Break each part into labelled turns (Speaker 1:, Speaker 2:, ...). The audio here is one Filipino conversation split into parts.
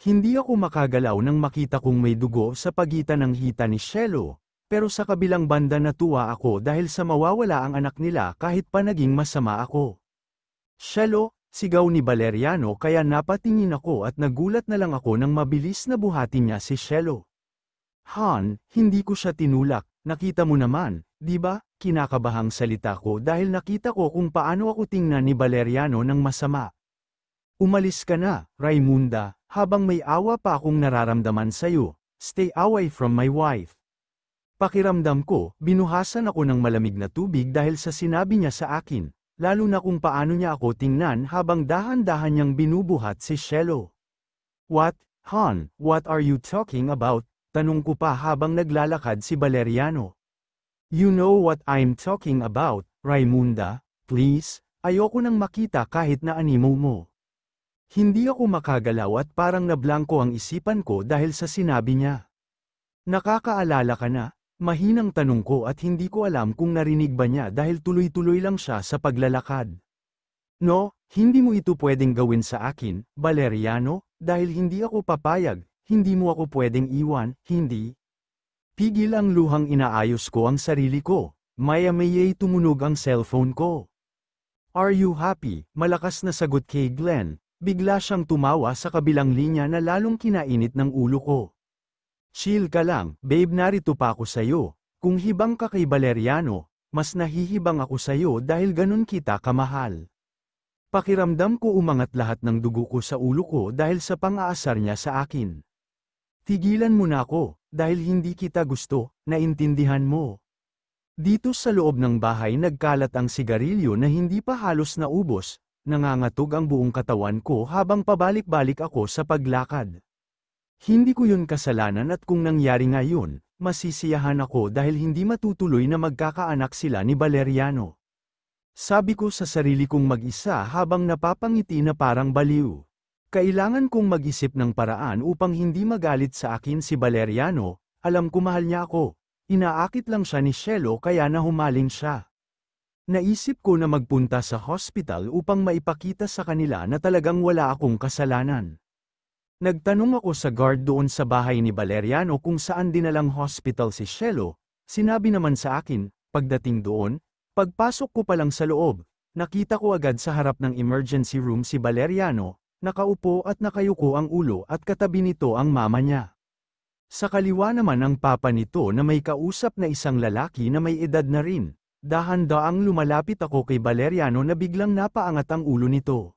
Speaker 1: Hindi ako makagalaw nang makita kong may dugo sa pagitan ng hita ni Cielo, pero sa kabilang banda natuwa ako dahil sa mawawala ang anak nila kahit pa naging masama ako. Cielo, sigaw ni Valeriano kaya napatingin ako at nagulat na lang ako nang mabilis na buhatin niya si Cielo. Han, hindi ko siya tinulak, nakita mo naman, di ba? Kinakabahang salita ko dahil nakita ko kung paano ako tingnan ni Valeriano ng masama. Umalis ka na, Raimunda, habang may awa pa akong nararamdaman sa'yo. Stay away from my wife. Pakiramdam ko, binuhasan ako ng malamig na tubig dahil sa sinabi niya sa akin, lalo na kung paano niya ako tingnan habang dahan-dahan niyang binubuhat si Cielo. What, Han, what are you talking about? Tanong ko pa habang naglalakad si Valeriano. You know what I'm talking about, Raimunda, please, ayoko nang makita kahit na animo mo. Hindi ako makagalaw at parang nablangko ang isipan ko dahil sa sinabi niya. Nakakaalala ka na? Mahinang tanong ko at hindi ko alam kung narinig ba niya dahil tuloy-tuloy lang siya sa paglalakad. No, hindi mo ito pwedeng gawin sa akin, Valeriano, dahil hindi ako papayag, hindi mo ako pwedeng iwan, hindi. Pigil ang luhang inaayos ko ang sarili ko, maya-maya'y tumunog ang cellphone ko. Are you happy? Malakas na sagot kay Glenn. Bigla siyang tumawa sa kabilang linya na lalong kinainit ng ulo ko. Chill ka lang, babe, narito pa ako sa'yo. Kung hibang ka kay Valeriano, mas nahihibang ako sa'yo dahil ganun kita kamahal. Pakiramdam ko umangat lahat ng dugo ko sa ulo ko dahil sa pang-aasar niya sa akin. Tigilan mo na ako, dahil hindi kita gusto, naintindihan mo. Dito sa loob ng bahay nagkalat ang sigarilyo na hindi pa halos naubos. Nangangatog ang buong katawan ko habang pabalik-balik ako sa paglakad. Hindi ko yun kasalanan at kung nangyari nga yun, masisiyahan ako dahil hindi matutuloy na magkakaanak sila ni Valeriano. Sabi ko sa sarili kong mag-isa habang napapangiti na parang baliw. Kailangan kong mag-isip ng paraan upang hindi magalit sa akin si Valeriano, alam ko mahal niya ako. Inaakit lang siya ni Cielo kaya nahumaling siya. Naisip ko na magpunta sa hospital upang maipakita sa kanila na talagang wala akong kasalanan. Nagtanong ako sa guard doon sa bahay ni Valeriano kung saan dinalang hospital si Cielo, sinabi naman sa akin, pagdating doon, pagpasok ko pa lang sa loob, nakita ko agad sa harap ng emergency room si Valeriano, nakaupo at nakayuko ang ulo at katabi nito ang mama niya. Sa kaliwa naman ang papa nito na may kausap na isang lalaki na may edad na rin. Dahan-daang lumalapit ako kay Valeriano na biglang napaangat ang ulo nito.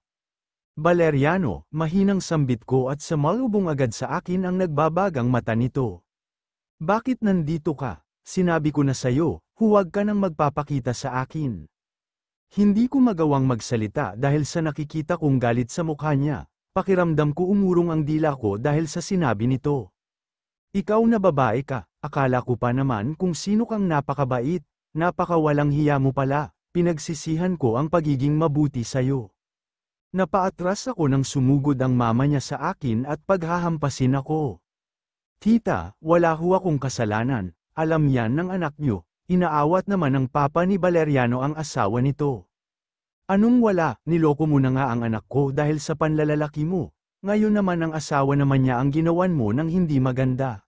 Speaker 1: Valeriano, mahinang sambit ko at sumalubong agad sa akin ang nagbabagang mata nito. Bakit nandito ka? Sinabi ko na sayo, huwag ka nang magpapakita sa akin. Hindi ko magawang magsalita dahil sa nakikita kong galit sa mukha niya. Pakiramdam ko umurong ang dila ko dahil sa sinabi nito. Ikaw na babae ka, akala ko pa naman kung sino kang napakabait. Napakawalang hiya mo pala, pinagsisihan ko ang pagiging mabuti sayo. Napaatras ako nang sumugod ang mama niya sa akin at paghahampasin ako. Tita, wala ho akong kasalanan, alam yan ng anak niyo, inaawat naman ng papa ni Valeriano ang asawa nito. Anong wala, niloko mo na nga ang anak ko dahil sa panlalalaki mo, ngayon naman ang asawa naman niya ang ginawan mo ng hindi maganda.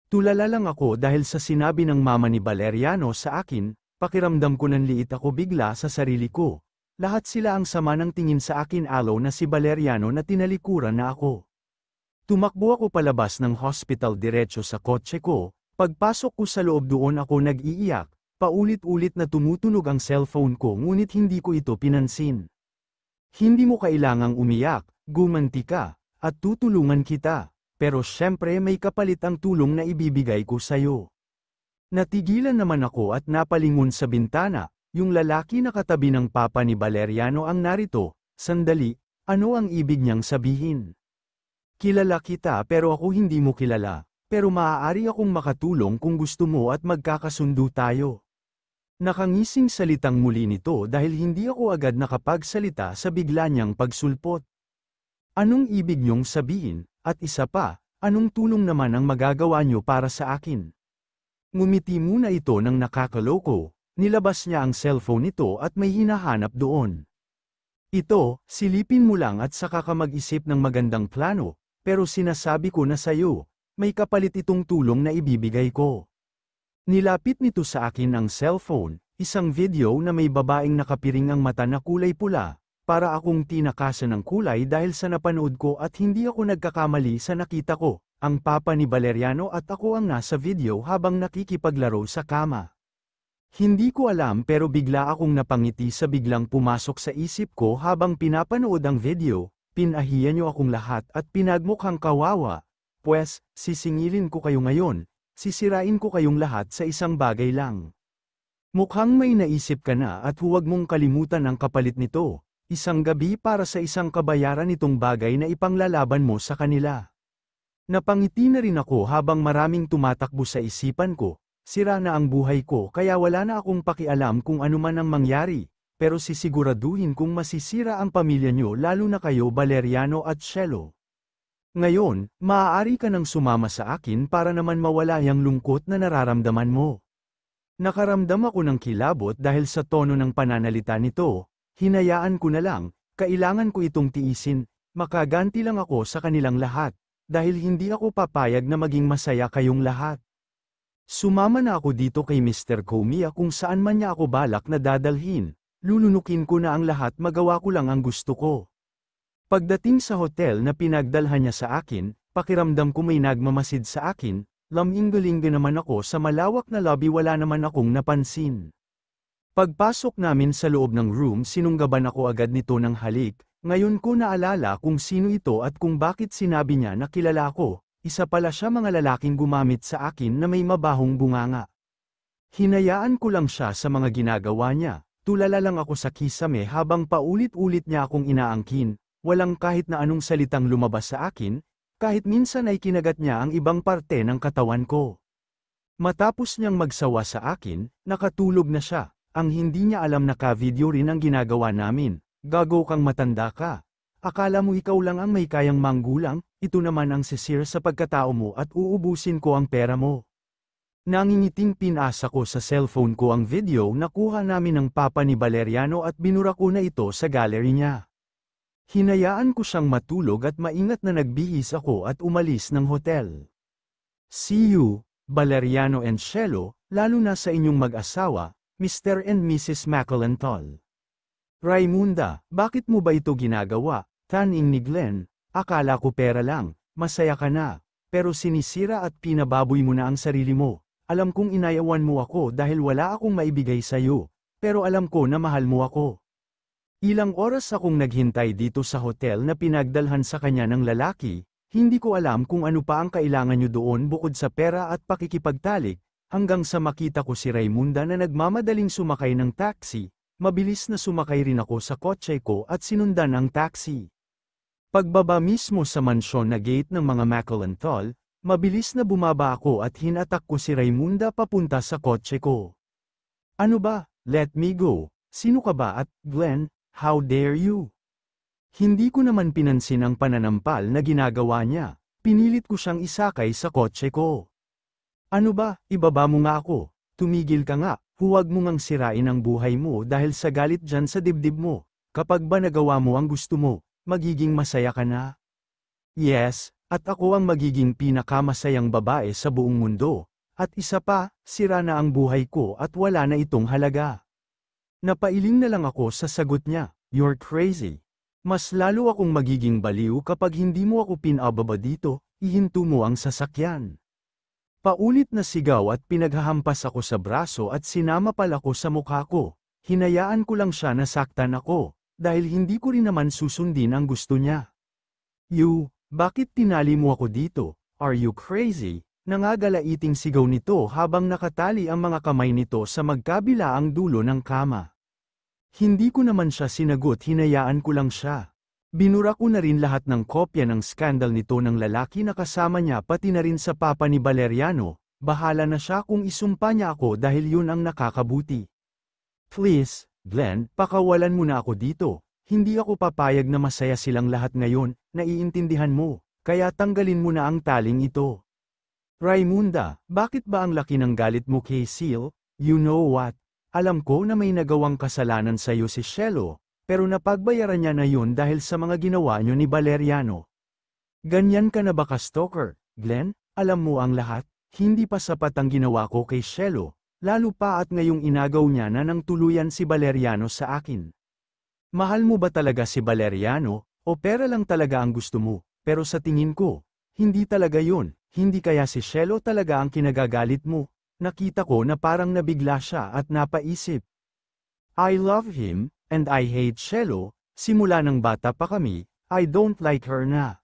Speaker 1: Tulala lang ako dahil sa sinabi ng mama ni Valeriano sa akin, pakiramdam ko nanliit ako bigla sa sarili ko. Lahat sila ang sama ng tingin sa akin alo na si Valeriano na tinalikuran na ako. Tumakbo ako palabas ng hospital diretso sa kotse ko, pagpasok ko sa loob doon ako nag-iiyak, paulit-ulit na tumutunog ang cellphone ko ngunit hindi ko ito pinansin. Hindi mo kailangang umiyak, gumanti ka, at tutulungan kita. Pero syempre may kapalit ang tulong na ibibigay ko sayo. Natigilan naman ako at napalingon sa bintana, yung lalaki na katabi ng papa ni Valeriano ang narito, sandali, ano ang ibig niyang sabihin? Kilala kita pero ako hindi mo kilala, pero maaari akong makatulong kung gusto mo at magkakasundo tayo. Nakangising salitang muli nito dahil hindi ako agad nakapagsalita sa bigla niyang pagsulpot. Anong ibig niyong sabihin? At isa pa, anong tulong naman ang magagawa niyo para sa akin? Ngumiti muna ito ng nakakaloko, nilabas niya ang cellphone nito at may hinahanap doon. Ito, silipin mo lang at saka ka mag-isip ng magandang plano, pero sinasabi ko na sayo, may kapalit itong tulong na ibibigay ko. Nilapit nito sa akin ang cellphone, isang video na may babaeng nakapiring ang mata na kulay pula, para akong tinakasan ng kulay dahil sa napanood ko at hindi ako nagkakamali sa nakita ko, ang papa ni Valeriano at ako ang nasa video habang nakikipaglaro sa kama. Hindi ko alam pero bigla akong napangiti sa biglang pumasok sa isip ko habang pinapanood ang video, pinahiya niyo akong lahat at pinagmukhang kawawa, pues, sisingilin ko kayo ngayon, sisirain ko kayong lahat sa isang bagay lang. Mukhang may naisip ka na at huwag mong kalimutan ang kapalit nito. Isang gabi para sa isang kabayaran itong bagay na ipanglalaban mo sa kanila. Napangiti na rin ako habang maraming tumatakbo sa isipan ko, sira na ang buhay ko kaya wala na akong pakialam kung ano man ang mangyari, pero sisiguraduhin kung masisira ang pamilya nyo lalo na kayo Valeriano at Cielo. Ngayon, maaari ka nang sumama sa akin para naman mawala yung lungkot na nararamdaman mo. Nakaramdam ako ng kilabot dahil sa tono ng pananalita nito. Hinayaan ko na lang, kailangan ko itong tiisin, makaganti lang ako sa kanilang lahat, dahil hindi ako papayag na maging masaya kayong lahat. Sumama na ako dito kay Mr. Komiya kung saan man niya ako balak na dadalhin, lulunukin ko na ang lahat magawa ko lang ang gusto ko. Pagdating sa hotel na pinagdalhan niya sa akin, pakiramdam ko may nagmamasid sa akin, laminggaling naman ako sa malawak na lobby wala naman akong napansin. Pagpasok namin sa loob ng room sinunggaban ako agad nito ng halik, ngayon ko naalala kung sino ito at kung bakit sinabi niya na kilala ko, isa pala siya mga lalaking gumamit sa akin na may mabahong bunganga. Hinayaan ko lang siya sa mga ginagawa niya, tulala lang ako sa kisame habang paulit-ulit niya akong inaangkin, walang kahit na anong salitang lumabas sa akin, kahit minsan ay kinagat niya ang ibang parte ng katawan ko. Matapos niyang magsawa sa akin, nakatulog na siya. Ang hindi niya alam na ka-video rin ang ginagawa namin, gago kang matanda ka. Akala mo ikaw lang ang may kayang manggulang, ito naman ang sisir sa pagkatao mo at uubusin ko ang pera mo. Nangingiting pinasa ko sa cellphone ko ang video na kuha namin ng papa ni Valeriano at binura ko na ito sa gallery niya. Hinayaan ko siyang matulog at maingat na nagbihis ako at umalis ng hotel. See you, Valeriano and Cielo, lalo na sa inyong mag-asawa, Mr. and Mrs. McAlantol. Raimunda, bakit mo ba ito ginagawa? Taning ni Glenn, akala ko pera lang, masaya ka na, pero sinisira at pinababoy mo na ang sarili mo. Alam kong inayawan mo ako dahil wala akong maibigay sa'yo, pero alam ko na mahal mo ako. Ilang oras akong naghintay dito sa hotel na pinagdalhan sa kanya ng lalaki, hindi ko alam kung ano pa ang kailangan nyo doon bukod sa pera at pakikipagtalik, hanggang sa makita ko si Raimunda na nagmamadaling sumakay ng taxi, mabilis na sumakay rin ako sa kotse ko at sinundan ang taxi. Pagbaba mismo sa mansyon na gate ng mga McAlantol, mabilis na bumaba ako at hinatak ko si Raimunda papunta sa kotse ko. Ano ba? Let me go. Sino ka ba at, Glenn, how dare you? Hindi ko naman pinansin ang pananampal na ginagawa niya, pinilit ko siyang isakay sa kotse ko. Ano ba, ibaba mo nga ako, tumigil ka nga, huwag mo ngang sirain ang buhay mo dahil sa galit dyan sa dibdib mo, kapag ba nagawa mo ang gusto mo, magiging masaya ka na? Yes, at ako ang magiging pinakamasayang babae sa buong mundo, at isa pa, sira na ang buhay ko at wala na itong halaga. Napailing na lang ako sa sagot niya, you're crazy. Mas lalo akong magiging baliw kapag hindi mo ako pinababa dito, ihinto mo ang sasakyan. Paulit na sigaw at pinaghahampas ako sa braso at sinamapal ako sa mukha ko. Hinayaan ko lang siya na saktan ako, dahil hindi ko rin naman susundin ang gusto niya. You, bakit tinali mo ako dito? Are you crazy? Nangagalaiting sigaw nito habang nakatali ang mga kamay nito sa magkabilaang dulo ng kama. Hindi ko naman siya sinagot, hinayaan ko lang siya. Binura ko na rin lahat ng kopya ng skandal nito ng lalaki na kasama niya pati na rin sa papa ni Valeriano, bahala na siya kung isumpa niya ako dahil yun ang nakakabuti. Please, Glenn, pakawalan mo na ako dito, hindi ako papayag na masaya silang lahat ngayon, naiintindihan mo, kaya tanggalin mo na ang taling ito. Raimunda, bakit ba ang laki ng galit mo kay Seal? You know what? Alam ko na may nagawang kasalanan sa iyo si Cielo, pero napagbayaran niya na yun dahil sa mga ginawa niyo ni Valeriano. Ganyan ka na ba ka-stalker, Glenn? Alam mo ang lahat, hindi pa sapat ang ginawa ko kay Cielo, lalo pa at ngayong inagaw niya na ng tuluyan si Valeriano sa akin. Mahal mo ba talaga si Valeriano, o pera lang talaga ang gusto mo? Pero sa tingin ko, hindi talaga yun, hindi kaya si Cielo talaga ang kinagagalit mo. Nakita ko na parang nabigla siya at napaisip. I love him, and I hate Cielo, simula ng bata pa kami, I don't like her na.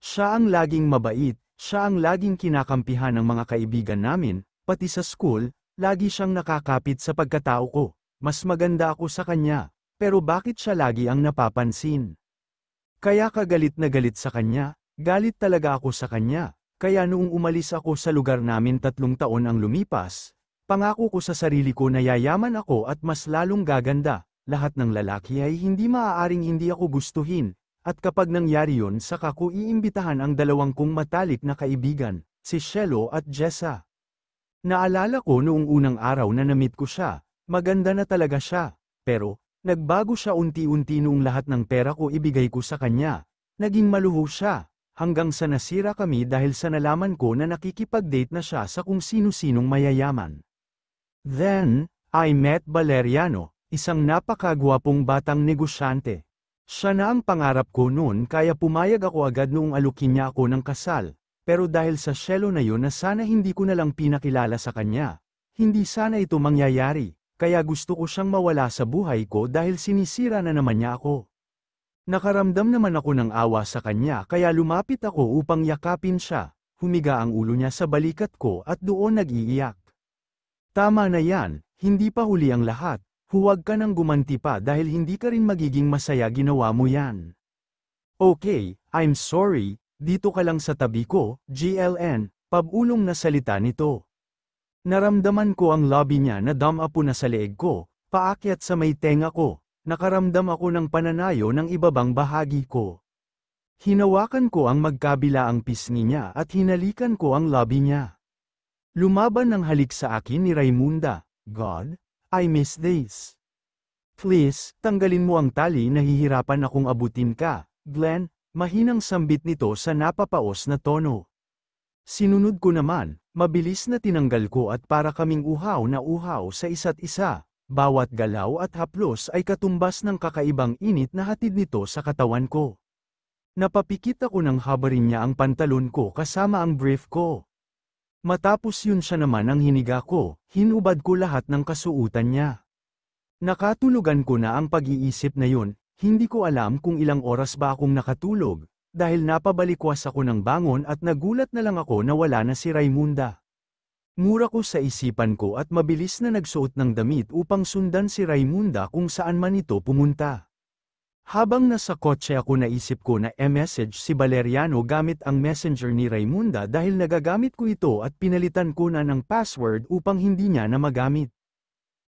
Speaker 1: Siya ang laging mabait, siya ang laging kinakampihan ng mga kaibigan namin, pati sa school, lagi siyang nakakapit sa pagkatao ko. Mas maganda ako sa kanya, pero bakit siya lagi ang napapansin? Kaya kagalit na galit sa kanya, galit talaga ako sa kanya. Kaya noong umalis ako sa lugar namin 3 taon ang lumipas, pangako ko sa sarili ko na yayaman ako at mas lalong gaganda. Lahat ng lalaki ay hindi maaaring hindi ako gustuhin. At kapag nangyari yun saka ko iimbitahan ang dalawang kong matalik na kaibigan, si Cielo at Jessa. Naalala ko noong unang araw na na-meet ko siya, maganda na talaga siya, pero, nagbago siya unti-unti noong lahat ng pera ko ibigay ko sa kanya. Naging maluho siya, hanggang sa nasira kami dahil sa nalaman ko na nakikipag-date na siya sa kung sino-sinong mayayaman. Then, I met Valeriano, isang napakagwapong batang negosyante. Siya na ang pangarap ko noon kaya pumayag ako agad noong alukin niya ako ng kasal, pero dahil sa Cielo na yun na sana hindi ko na lang pinakilala sa kanya, hindi sana ito mangyayari, kaya gusto ko siyang mawala sa buhay ko dahil sinisira na naman niya ako. Nakaramdam naman ako ng awa sa kanya kaya lumapit ako upang yakapin siya, humiga ang ulo niya sa balikat ko at doon nag-iiyak. Tama na yan, hindi pa huli ang lahat. Huwag ka nang gumanti pa dahil hindi ka rin magiging masaya ginawa mo yan. Okay, I'm sorry, dito ka lang sa tabi ko, GLN, pabulong na salita nito. Naramdaman ko ang labi niya na damapo na sa leeg ko, paakyat sa may tenga ko, nakaramdam ako ng pananayo ng ibabang bahagi ko. Hinawakan ko ang magkabila ang pisngi niya at hinalikan ko ang labi niya. Lumaban ng halik sa akin ni Raimunda, God, I miss this. Please, tanggalin mo ang tali nahihirapan akong abutin ka, Glenn, mahinang sambit nito sa napapaos na tono. Sinunod ko naman, mabilis na tinanggal ko at para kaming uhaw na uhaw sa isa't isa, bawat galaw at haplos ay katumbas ng kakaibang init na hatid nito sa katawan ko. Napapikit ako nang habarin niya ang pantalon ko kasama ang brief ko. Matapos yun siya naman ang hiniga ko, hinubad ko lahat ng kasuutan niya. Nakatulugan ko na ang pag-iisip na yun, hindi ko alam kung ilang oras ba akong nakatulog, dahil napabalikwas ako ng bangon at nagulat na lang ako na wala na si Raimunda. Mura ko sa isipan ko at mabilis na nagsuot ng damit upang sundan si Raimunda kung saan man ito pumunta. Habang nasa kotse ako naisip ko na e-message si Valeriano gamit ang messenger ni Raimunda dahil nagagamit ko ito at pinalitan ko na ng password upang hindi niya na magamit.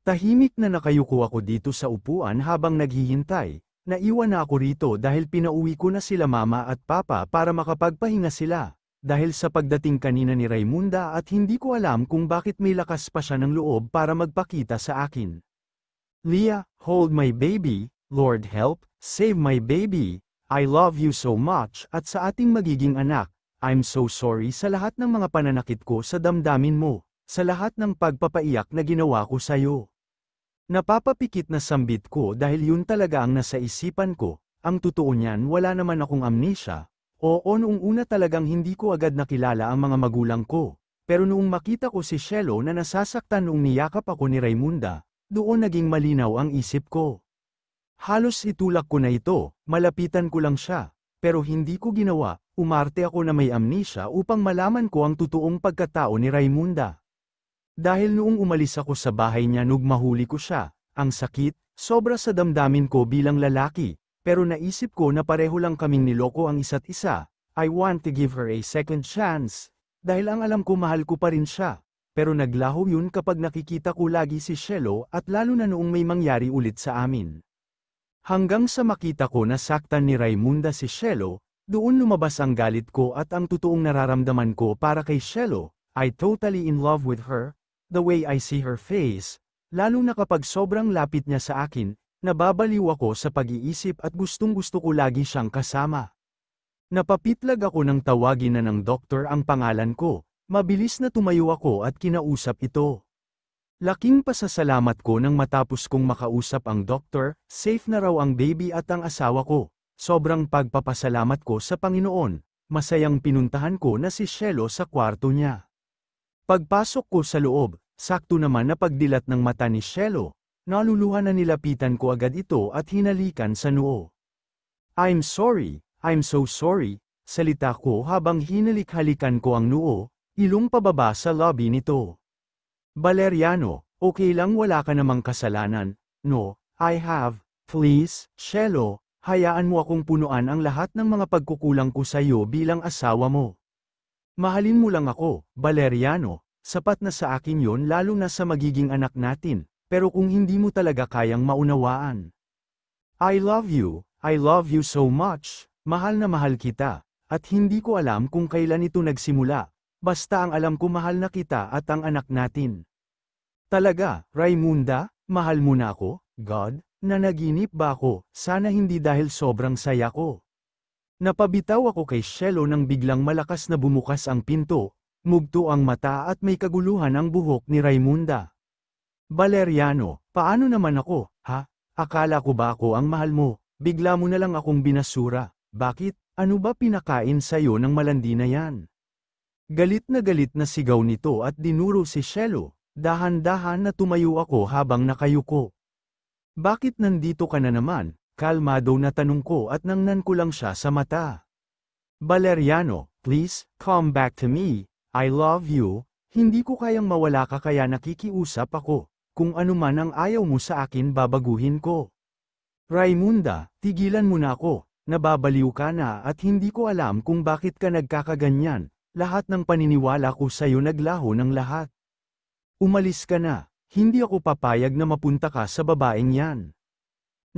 Speaker 1: Tahimik na nakayuko ako dito sa upuan habang naghihintay, naiwan na ako rito dahil pinauwi ko na sila mama at papa para makapagpahinga sila, dahil sa pagdating kanina ni Raimunda at hindi ko alam kung bakit may lakas pa siya ng loob para magpakita sa akin. Leah, hold my baby, Lord help, save my baby, I love you so much at sa ating magiging anak, I'm so sorry sa lahat ng mga pananakit ko sa damdamin mo, sa lahat ng pagpapaiyak na ginawa ko sa'yo. Napapapikit na sambit ko dahil yun talaga ang nasa isipan ko, ang totoo niyan wala naman akong amnesia, oo noong una talagang hindi ko agad nakilala ang mga magulang ko, pero noong makita ko si Cielo na nasasaktan noong niyakap ako ni Raimunda, doon naging malinaw ang isip ko. Halos itulak ko na ito, malapitan ko lang siya, pero hindi ko ginawa, umarte ako na may amnesia upang malaman ko ang totoong pagkatao ni Raimunda. Dahil noong umalis ako sa bahay niya nung mahuli ko siya, ang sakit, sobra sa damdamin ko bilang lalaki, pero naisip ko na pareho lang kaming niloko ang isa't isa, I want to give her a second chance, dahil ang alam ko mahal ko pa rin siya, pero naglaho yun kapag nakikita ko lagi si Cielo at lalo na noong may mangyari ulit sa amin. Hanggang sa makita ko na saktan ni Raimunda si Cielo, doon lumabas ang galit ko at ang totoong nararamdaman ko para kay Cielo, I totally in love with her, the way I see her face, lalo na kapag sobrang lapit niya sa akin, nababaliw ako sa pag-iisip at gustong-gusto ko lagi siyang kasama. Napapitlag ako nang tawagin na ng doktor ang pangalan ko. Mabilis na tumayo ako at kinausap ito. Laking pasasalamat ko nang matapos kong makausap ang doktor, safe na raw ang baby at ang asawa ko. Sobrang pagpapasalamat ko sa Panginoon, masayang pinuntahan ko na si Shelo sa kwarto niya. Pagpasok ko sa loob, sakto naman na pagdilat ng mata ni Shelo, naluluha na nilapitan ko agad ito at hinalikan sa noo. I'm so sorry, salita ko habang hinalik-halikan ko ang noo, ilong pababa sa lobby nito. Valeriano, okay lang wala ka namang kasalanan. No, I have, please, Shelo, hayaan mo akong punuan ang lahat ng mga pagkukulang ko sa iyo bilang asawa mo. Mahalin mo lang ako, Valeriano, sapat na sa akin yon lalo na sa magiging anak natin, pero kung hindi mo talaga kayang maunawaan. I love you so much, mahal na mahal kita, at hindi ko alam kung kailan ito nagsimula, basta ang alam ko mahal na kita at ang anak natin. Talaga, Raimunda, mahal mo na ako, God, nanaginip ba ako, sana hindi dahil sobrang saya ko. Napabitaw ako kay Shelo nang biglang malakas na bumukas ang pinto, mugto ang mata at may kaguluhan ang buhok ni Raimunda. Valeriano, paano naman ako, ha? Akala ko ba ako ang mahal mo, bigla mo na lang akong binasura, bakit, ano ba pinakain sa'yo ng malandi na yan? Galit na sigaw nito at dinuro si Shelo, dahan-dahan na tumayo ako habang nakayuko. Bakit nandito ka na naman? Kalmado na tanong ko at nangnan ko lang siya sa mata. Valeriano, please, come back to me, I love you, hindi ko kayang mawala ka kaya nakikiusap ako, kung ano man ang ayaw mo sa akin babaguhin ko. Raimunda, tigilan mo na ako, nababaliw ka na at hindi ko alam kung bakit ka nagkakaganyan, lahat ng paniniwala ko sa'yo naglaho ng lahat. Umalis ka na, hindi ako papayag na mapunta ka sa babaeng yan.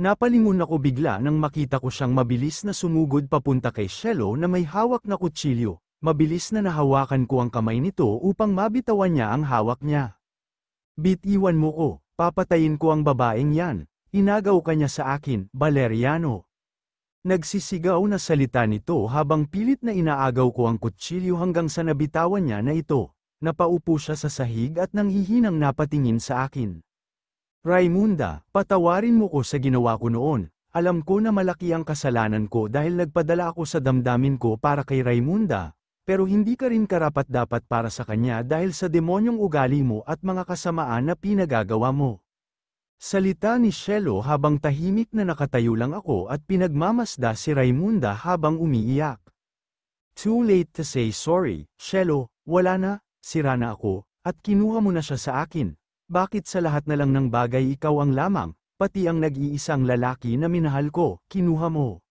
Speaker 1: Napalingon ako bigla nang makita ko siyang mabilis na sumugod papunta kay Shelo na may hawak na kutsilyo, mabilis na nahawakan ko ang kamay nito upang mabitawan niya ang hawak niya. Bitiwan mo ko, papatayin ko ang babaeng yan, inagaw ka niya sa akin, Valeriano. Nagsisigaw na salita nito habang pilit na inaagaw ko ang kutsilyo hanggang sa nabitawan niya na ito, napaupo siya sa sahig at nanghihinang napatingin sa akin. Raimunda, patawarin mo ko sa ginawa ko noon, alam ko na malaki ang kasalanan ko dahil nagpadala ako sa damdamin ko para kay Raimunda, pero hindi ka rin karapat-dapat para sa kanya dahil sa demonyong ugali mo at mga kasamaan na pinagagawa mo. Salita ni Shelo habang tahimik na nakatayo lang ako at pinagmamasda si Raimunda habang umiiyak. Too late to say sorry, Shelo, wala na, sira na ako, at kinuha mo na siya sa akin. Bakit sa lahat na lang ng bagay ikaw ang lamang, pati ang nag-iisang lalaki na minahal ko, kinuha mo?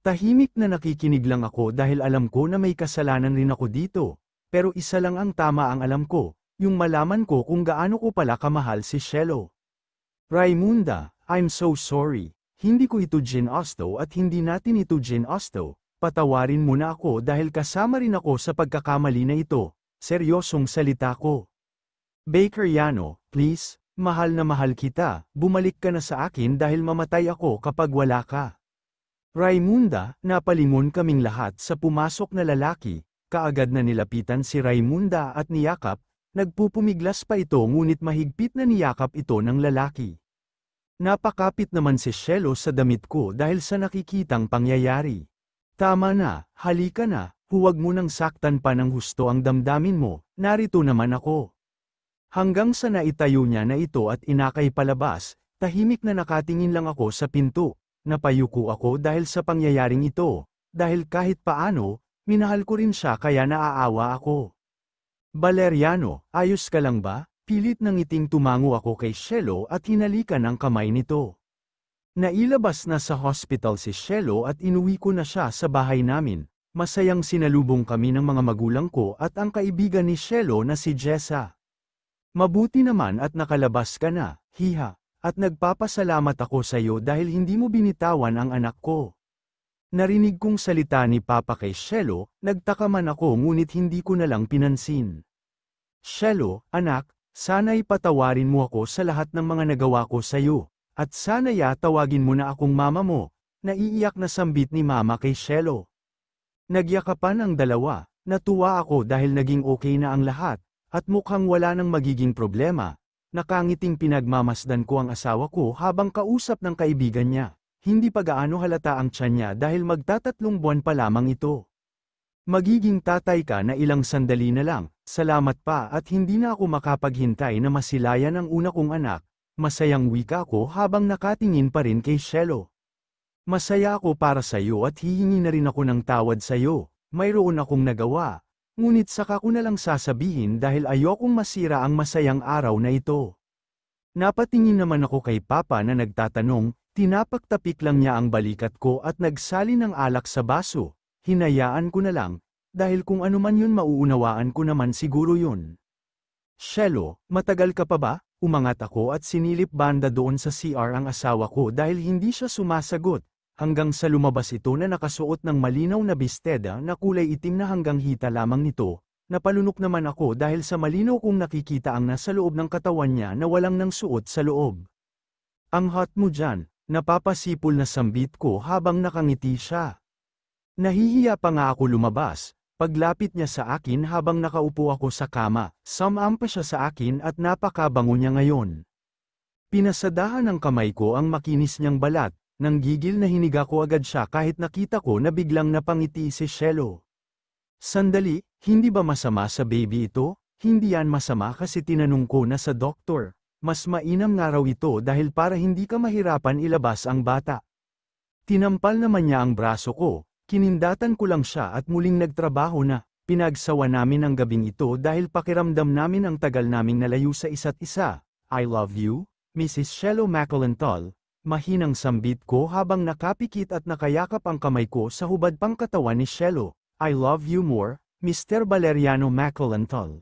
Speaker 1: Tahimik na nakikinig lang ako dahil alam ko na may kasalanan rin ako dito, pero isa lang ang tama ang alam ko, yung malaman ko kung gaano ko pala kamahal si Shelo. Raimunda, I'm so sorry, hindi ko ito ginusto at hindi natin ito ginusto, patawarin mo na ako dahil kasama rin ako sa pagkakamali na ito, seryosong salita ko. Valeriano, please, mahal na mahal kita, bumalik ka na sa akin dahil mamatay ako kapag wala ka. Raimunda, napalingon kaming lahat sa pumasok na lalaki, kaagad na nilapitan si Raimunda at niyakap, nagpupumiglas pa ito ngunit mahigpit na niyakap ito ng lalaki. Napakapit naman si Shelo sa damit ko dahil sa nakikitang pangyayari. Tama na, halika na, huwag mo nang saktan pa ng husto ang damdamin mo, narito naman ako. Hanggang sa naitayo niya na ito at inakay palabas, tahimik na nakatingin lang ako sa pinto, napayuko ako dahil sa pangyayaring ito, dahil kahit paano, minahal ko rin siya kaya naaawa ako. Valeriano, ayos ka lang ba? Pilit ng ngiting tumango ako kay Shelo at hinalikan ang kamay nito. Nailabas na sa hospital si Shelo at inuwi ko na siya sa bahay namin, masayang sinalubong kami ng mga magulang ko at ang kaibigan ni Shelo na si Jessa. Mabuti naman at nakalabas ka na, hiha, at nagpapasalamat ako sa iyo dahil hindi mo binitawan ang anak ko. Narinig kong salita ni Papa kay Shelo, nagtaka man ako ngunit hindi ko na lang pinansin. Shelo, anak, sana'y patawarin mo ako sa lahat ng mga nagawa ko sa iyo, at sana'y tawagin mo na akong mama mo, naiiyak na sambit ni Mama kay Shelo. Nagyakapan ang dalawa, natuwa ako dahil naging okay na ang lahat, at mukhang wala nang magiging problema. Nakangiting pinagmamasdan ko ang asawa ko habang kausap ng kaibigan niya. Hindi pa gaano halata ang tiyan niya dahil magtatatlong buwan pa lamang ito. Magiging tatay ka na ilang sandali na lang, salamat pa at hindi na ako makapaghintay na masilayan ang una kong anak, masayang wika ko habang nakatingin pa rin kay Shelo. Masaya ako para sa iyo at hihingi na rin ako ng tawad sa iyo, mayroon akong nagawa. Ngunit saka ko na lang sasabihin dahil ayokong masira ang masayang araw na ito. Napatingin naman ako kay Papa na nagtatanong, tinapak-tapik lang niya ang balikat ko at nagsali ng alak sa baso. Hinayaan ko na lang, dahil kung ano man yun mauunawaan ko naman siguro yun. Shelo, matagal ka pa ba? Umangat ako at sinilip banda doon sa CR ang asawa ko dahil hindi siya sumasagot. Hanggang sa lumabas ito na nakasuot ng malinaw na bisteda na kulay itim na hanggang hita lamang nito, napalunok naman ako dahil sa malinaw kong nakikita ang nasa loob ng katawan niya na walang nang suot sa loob. Ang hot mo dyan, napapasipol na sambit ko habang nakangiti siya. Nahihiya pa nga ako lumabas, paglapit niya sa akin habang nakaupo ako sa kama, sumampa siya sa akin at napakabango niya ngayon. Pinasadahan ng kamay ko ang makinis niyang balat. Nang gigil na hiniga ko agad siya kahit nakita ko na biglang napangiti si Shelo. Sandali, hindi ba masama sa baby ito? Hindi yan masama kasi tinanong ko na sa doktor. Mas mainam nga raw ito dahil para hindi ka mahirapan ilabas ang bata. Tinampal naman niya ang braso ko, kinindatan ko lang siya at muling nagtrabaho na. Pinagsawa namin ang gabing ito dahil pakiramdam namin ang tagal naming nalayo sa isa't isa. I love you, Mrs. Shelo McCollantol. Mahinang sambit ko habang nakapikit at nakayakap ang kamay ko sa hubad pang katawan ni Shelo. I love you more, Mr. Valeriano McCollantol.